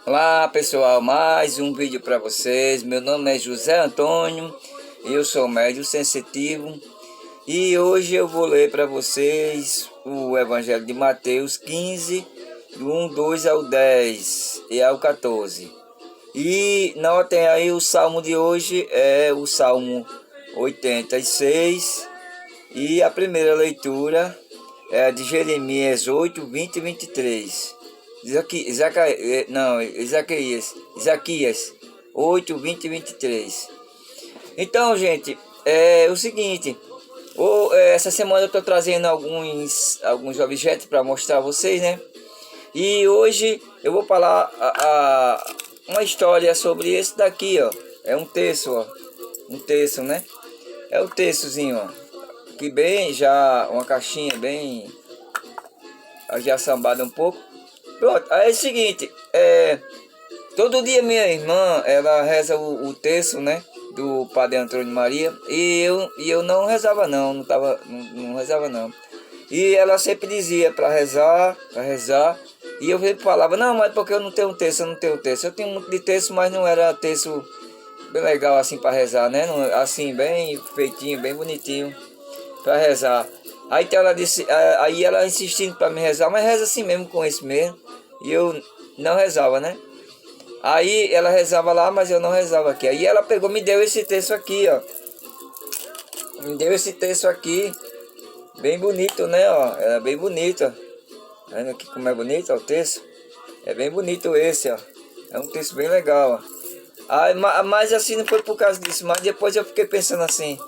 Olá pessoal, mais um vídeo para vocês. Meu nome é José Antônio, eu sou médium sensitivo e hoje eu vou ler para vocês o Evangelho de Mateus 15, do 1, 2 ao 10 e ao 14. E notem aí, o salmo de hoje é o Salmo 86 e a primeira leitura é de Jeremias 8, 20 e 23. Isaquias 8, 20 e 23. Então, gente, é o seguinte. Essa semana eu estou trazendo alguns objetos para mostrar a vocês, né? E hoje eu vou falar uma história sobre esse daqui, ó. É um texto, ó. Um texto, né? É o textozinho, ó. Que bem, já uma caixinha bem já sambada um pouco. Pronto, aí é o seguinte, todo dia minha irmã, ela reza o terço, né, do Padre Antônio Maria, e eu não rezava não rezava não. E ela sempre dizia para rezar, e eu sempre falava, não, mas porque eu não tenho terço, eu tenho muito de terço, mas não era terço bem legal assim para rezar, né, não, assim, bem feitinho, bem bonitinho para rezar. Aí então ela disse, aí ela insistindo para me rezar, mas reza assim mesmo, com esse mesmo. E eu não rezava, né? Aí ela rezava lá, mas eu não rezava aqui. Aí ela pegou, me deu esse texto aqui, ó. Me deu esse texto aqui, bem bonito, né, ó. É bem bonito, ó. Tá vendo aqui como é bonito, ó, o texto? É bem bonito esse, ó. É um texto bem legal, ó. Aí, mas assim, não foi por causa disso, mas depois eu fiquei pensando assim.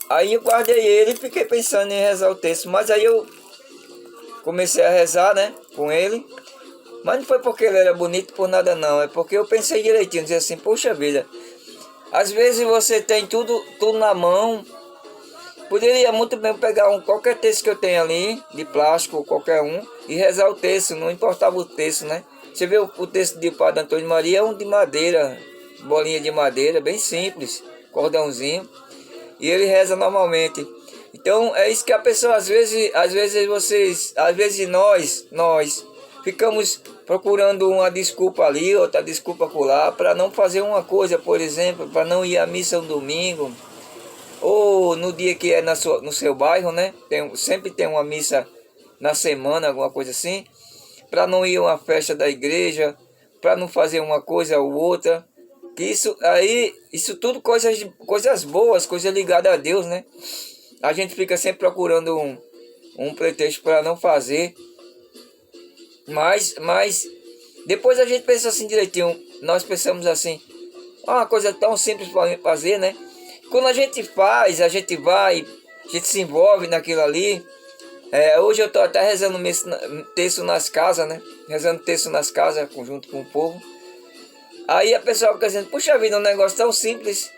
Aí eu guardei ele e fiquei pensando em rezar o texto. Mas aí eu comecei a rezar, né, com ele. Mas não foi porque ele era bonito por nada não. É porque eu pensei direitinho, dizer assim, poxa vida. Às vezes você tem tudo na mão. Poderia muito bem pegar qualquer texto que eu tenho ali, de plástico, qualquer um, e rezar o texto, não importava o texto, né? Você vê o texto de Padre Antônio Maria, é um de madeira, bolinha de madeira, bem simples, cordãozinho. E ele reza normalmente. Então é isso que a pessoa às vezes nós ficamos procurando uma desculpa ali, outra desculpa acolá, para não fazer uma coisa, por exemplo, para não ir à missa um domingo, ou no dia que é no seu bairro, né? Sempre tem uma missa na semana, alguma coisa assim, para não ir a uma festa da igreja, para não fazer uma coisa ou outra. Isso tudo coisas boas, coisas ligadas a Deus, né? A gente fica sempre procurando um pretexto para não fazer. Mas depois a gente pensa assim direitinho. Nós pensamos assim, uma coisa tão simples para fazer, né? Quando a gente faz, a gente vai, a gente se envolve naquilo ali. Hoje eu estou até rezando texto nas casas, né? Rezando texto nas casas, junto com o povo. Aí a pessoa fica dizendo, puxa vida, um negócio tão simples,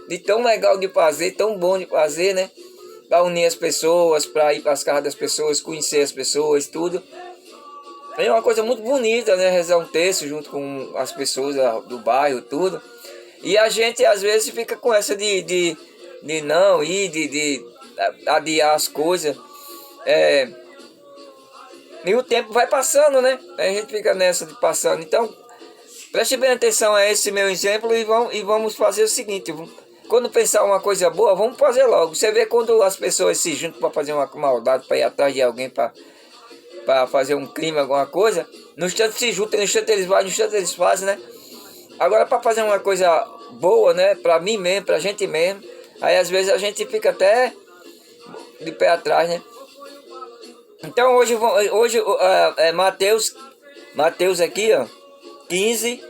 de tão legal de fazer, tão bom de fazer, né? Para unir as pessoas, para ir para as casas das pessoas, conhecer as pessoas, tudo. É uma coisa muito bonita, né? Rezar um texto junto com as pessoas do bairro, tudo. E a gente às vezes fica com essa de não ir, de adiar as coisas. E o tempo vai passando, né? A gente fica nessa de passando. Então, preste bem atenção a esse meu exemplo e vamos fazer o seguinte. Quando pensar uma coisa boa, vamos fazer logo. Você vê quando as pessoas se juntam para fazer uma maldade, para ir atrás de alguém, para fazer um crime, alguma coisa, no instante se juntam, no instante eles vão, no instante eles fazem, né? Agora, para fazer uma coisa boa, né, para mim mesmo, para a gente mesmo, aí às vezes a gente fica até de pé atrás, né? Então hoje é Mateus aqui, ó, 15,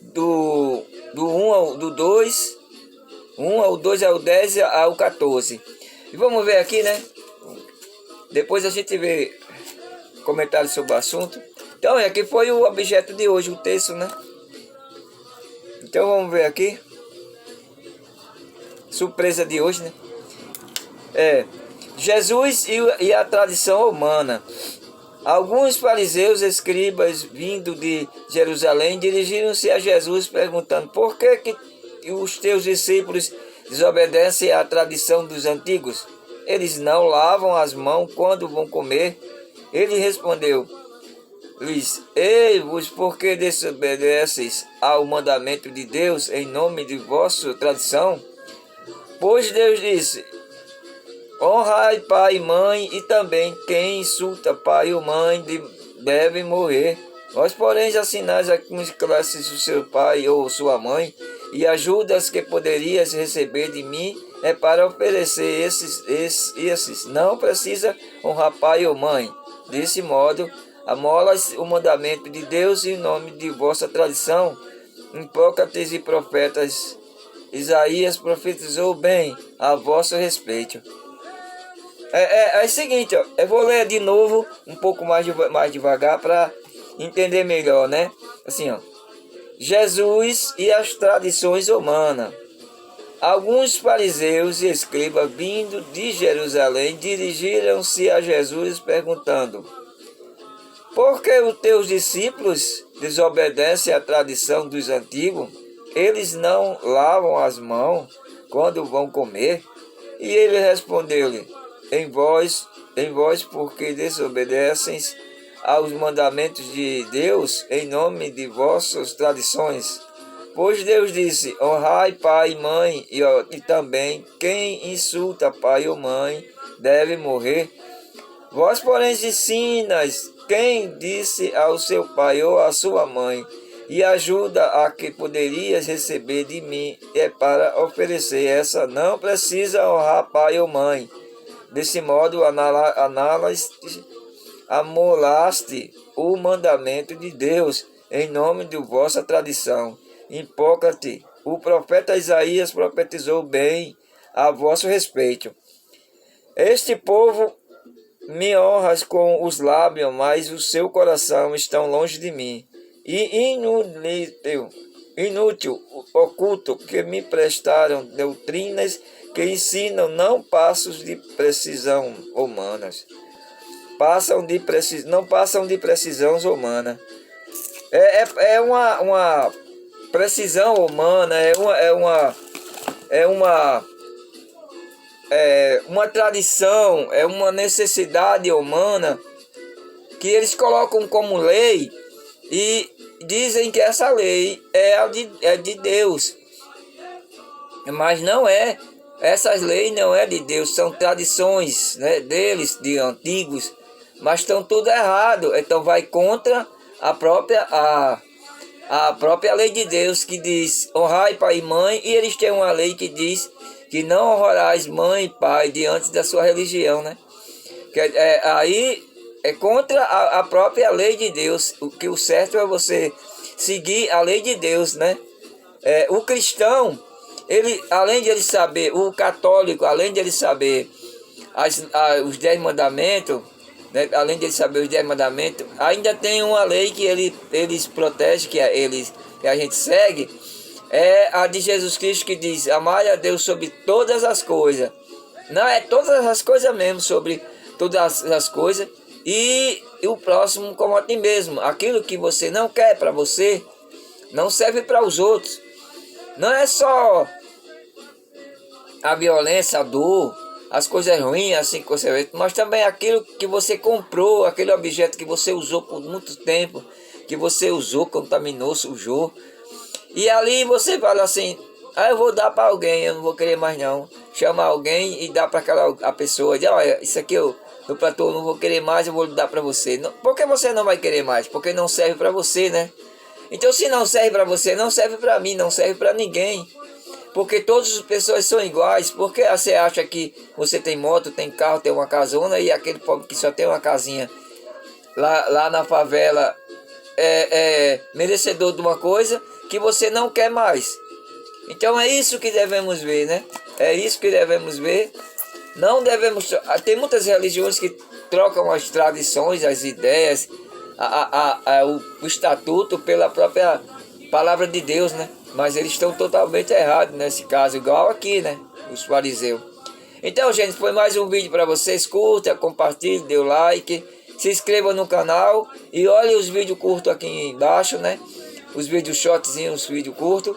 do 1 ao 2, 1 ao 2 ao 10 ao 14. E vamos ver aqui, né? Depois a gente vê comentários sobre o assunto. Então, aqui foi o objeto de hoje, o texto, né? Então vamos ver aqui. Surpresa de hoje, né? Jesus e a tradição humana. Alguns fariseus escribas vindo de Jerusalém dirigiram-se a Jesus perguntando: por que os teus discípulos desobedecem à tradição dos antigos? Eles não lavam as mãos quando vão comer. Ele respondeu: Ei-vos, porque desobedeceis ao mandamento de Deus em nome de vossa tradição? Pois Deus disse: honrai pai e mãe, e também quem insulta pai ou mãe deve morrer. Vós, porém, assinais as classes do seu pai ou sua mãe, e ajudas que poderias receber de mim é para oferecer esses. Não precisa honrar pai ou mãe. Desse modo, amolas o mandamento de Deus em nome de vossa tradição. Hipócrates e profetas, Isaías profetizou bem a vosso respeito. É o seguinte, ó, eu vou ler de novo um pouco mais devagar para entender melhor, né? Assim, ó. Jesus e as tradições humanas. Alguns fariseus e escribas vindo de Jerusalém dirigiram-se a Jesus perguntando: por que os teus discípulos desobedecem à tradição dos antigos? Eles não lavam as mãos quando vão comer? E ele respondeu-lhe: em vós, porque desobedeceis aos mandamentos de Deus em nome de vossas tradições. Pois Deus disse: honrai pai e mãe, e também quem insulta pai ou mãe deve morrer. Vós, porém, ensinas quem disse ao seu pai ou à sua mãe, e ajuda a que poderias receber de mim é para oferecer essa. Não precisa honrar pai ou mãe. Desse modo, amolaste o mandamento de Deus em nome de vossa tradição. Hipócrate, o profeta Isaías profetizou bem a vosso respeito. Este povo me honras com os lábios, mas o seu coração está longe de mim. E inútil, oculto, que me prestaram doutrinas que ensinam não passos de precisão humanas. Não passam de precisão humana. É uma precisão humana, uma tradição, é uma necessidade humana que eles colocam como lei e dizem que essa lei é de Deus. Mas não é. Essas leis não é de Deus, são tradições, né, deles, de antigos, mas estão tudo errado. Então vai contra a própria lei de Deus, que diz honrai pai e mãe, e eles têm uma lei que diz que não honrarás mãe e pai diante da sua religião, né? Aí é contra a própria lei de Deus. O certo é você seguir a lei de Deus, né? O cristão, além de ele saber, o católico, além de ele saber os 10 mandamentos, né? Além de ele saber os 10 mandamentos, ainda tem uma lei que eles protegem, que a gente segue, é a de Jesus Cristo, que diz: amai a Deus sobre todas as coisas. Não, é todas as coisas mesmo, sobre todas as coisas, e o próximo como a ti mesmo. Aquilo que você não quer para você, não serve para os outros. Não é só a violência, a dor, as coisas ruins, assim que você vê, mas também aquilo que você comprou, aquele objeto que você usou por muito tempo, que você usou, contaminou, sujou. E ali você fala assim: eu vou dar para alguém, eu não vou querer mais não. Chama alguém e dá para a pessoa, diz: olha, isso aqui eu não vou querer mais, eu vou dar para você. Não, por que você não vai querer mais? Porque não serve para você, né? Então, se não serve para você, não serve para mim, não serve para ninguém. Porque todas as pessoas são iguais. Porque você acha que você tem moto, tem carro, tem uma casona, e aquele pobre que só tem uma casinha lá na favela é merecedor de uma coisa que você não quer mais? Então é isso que devemos ver, né? É isso que devemos ver. Não devemos... Tem muitas religiões que trocam as tradições, as ideias, o estatuto pela própria palavra de Deus, né? Mas eles estão totalmente errados nesse caso, igual aqui, né? Os fariseus. Então, gente, foi mais um vídeo para vocês. Curta, compartilhe, dê o like, se inscreva no canal e olhe os vídeos curtos aqui embaixo, né? Os vídeos shortzinhos, os vídeos curtos,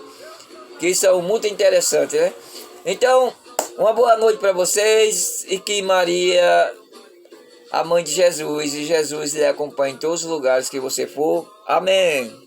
que são muito interessantes, né? Então, uma boa noite para vocês e que Maria a mãe de Jesus, e Jesus lhe acompanha em todos os lugares que você for. Amém.